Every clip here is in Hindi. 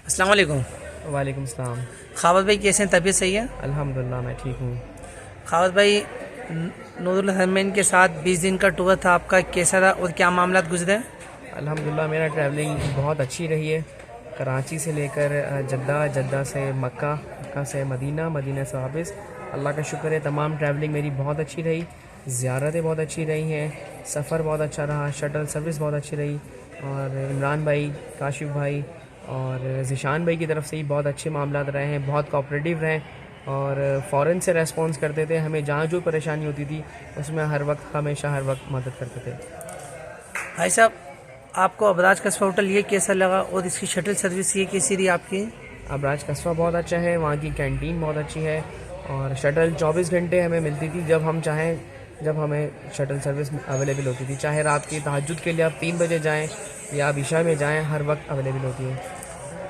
अस्सलाम वालेकुम। वालेकुम सलाम। खावत भाई कैसे हैं, तबीयत सही है? अल्हम्दुलिल्लाह मैं ठीक हूँ। खावत भाई, नूरुल हरमैन के साथ 20 दिन का टूर था आपका, कैसा रहा और क्या मामला गुजरे? अल्हम्दुलिल्लाह मेरा ट्रैवलिंग बहुत अच्छी रही है। कराची से लेकर जद्दा, जद्दा से मक्का, मक्का से मदीना, मदीना से वापस। अल्लाह का शुक्र है तमाम ट्रैवलिंग मेरी बहुत अच्छी रही। ज़ियारतें बहुत अच्छी रही हैं, सफ़र बहुत अच्छा रहा, शटल सर्विस बहुत अच्छी रही। और इमरान भाई, काशिफ भाई और ज़िशान भाई की तरफ से ही बहुत अच्छे मामलात रहे हैं, बहुत कोऑपरेटिव रहे और फ़ौरन से रेस्पॉन्स करते थे। हमें जहाँ जो परेशानी होती थी उसमें हर वक्त, हमेशा हर वक्त मदद करते थे। भाई साहब, आपको अबराज कस्बा होटल ये कैसा लगा और इसकी शटल सर्विस ये कैसी रही आपकी? अबराज कस्बा बहुत अच्छा है, वहाँ की कैंटीन बहुत अच्छी है और शटल 24 घंटे हमें मिलती थी, जब हम चाहें जब हमें शटल सर्विस अवेलेबल होती थी। चाहे रात की तहज्जुद के लिए आप 3 बजे जाएँ या आप इशा में जाएँ, हर वक्त अवेलेबल होती है।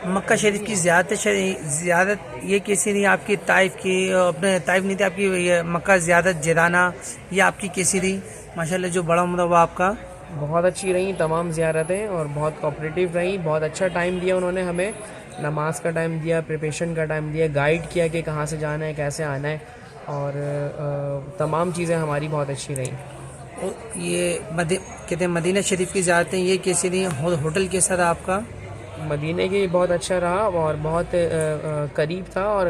मक्का शरीफ की ज़्यादत ये कैसी रही आपकी? ताइफ की अपने ताइफ नहीं थी आपकी, ये मक्का ज़्यादत जिराना ये आपकी कैसी रही? माशाल्लाह जो बड़ा उम्र हुआ आपका। बहुत अच्छी रही तमाम ज़ियारतें और बहुत कोऑपरेटिव रही। बहुत अच्छा टाइम दिया उन्होंने हमें, नमाज का टाइम दिया, प्रिपरेशन का टाइम दिया, गाइड किया कि कहाँ से जाना है, कैसे आना है और तमाम चीज़ें हमारी बहुत अच्छी रहीं। और ये कहते हैं मदीना शरीफ की ज़्यारतें ये कैसी रही? होटल कैसा रहा आपका? मदीने की बहुत अच्छा रहा और बहुत करीब था और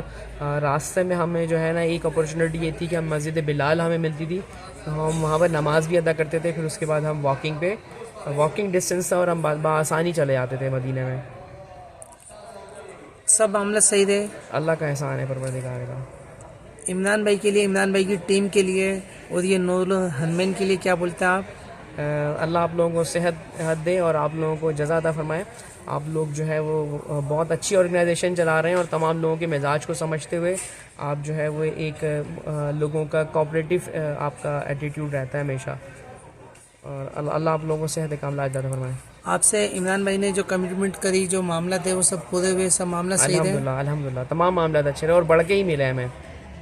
रास्ते में हमें जो है ना एक अपॉर्चुनिटी ये थी कि हम मस्जिद बिलाल हमें मिलती थी, तो हम वहाँ पर नमाज़ भी अदा करते थे। फिर उसके बाद हम वॉकिंग डिस्टेंस था और हम आसानी चले जाते थे मदीने में। सब मामला सही रहे? अल्लाह का एहसान है परवरदिगार का। इमरान भाई के लिए, इमरान भाई की टीम के लिए और ये नूरुल हरमैन के लिए क्या बोलते हैं आप? अल्लाह आप लोगों को सेहत दे और आप लोगों को जज़ा अता फरमाए। आप लोग जो है वो बहुत अच्छी ऑर्गेनाइजेशन चला रहे हैं और तमाम लोगों के मिजाज को समझते हुए आप जो है वो एक लोगों का कोऑपरेटिव आपका एटीट्यूड रहता है हमेशा। और अल्लाह आप लोगों को सेहत कामला अता फरमाए। आपसे इमरान भाई ने जो कमिटमेंट करी, जो मामला थे वो सब पूरे हुए, सब मामला सही रहे? अल्हम्दुलिल्लाह अल्हम्दुलिल्लाह तमाम मामला अच्छे रहे और बढ़ के ही मिले हमें।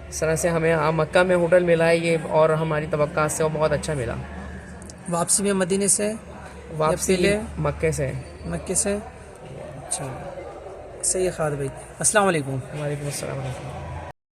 इस तरह से हमें मक्का में होटल मिला है ये और हमारी तवक्कात से वो बहुत अच्छा मिला। वापसी में मदीने से? वापसी मक्के से। मक्के से। अच्छा, सही है खाद भाई। अस्सलाम वालेकुम। वालेकुम अस्सलाम।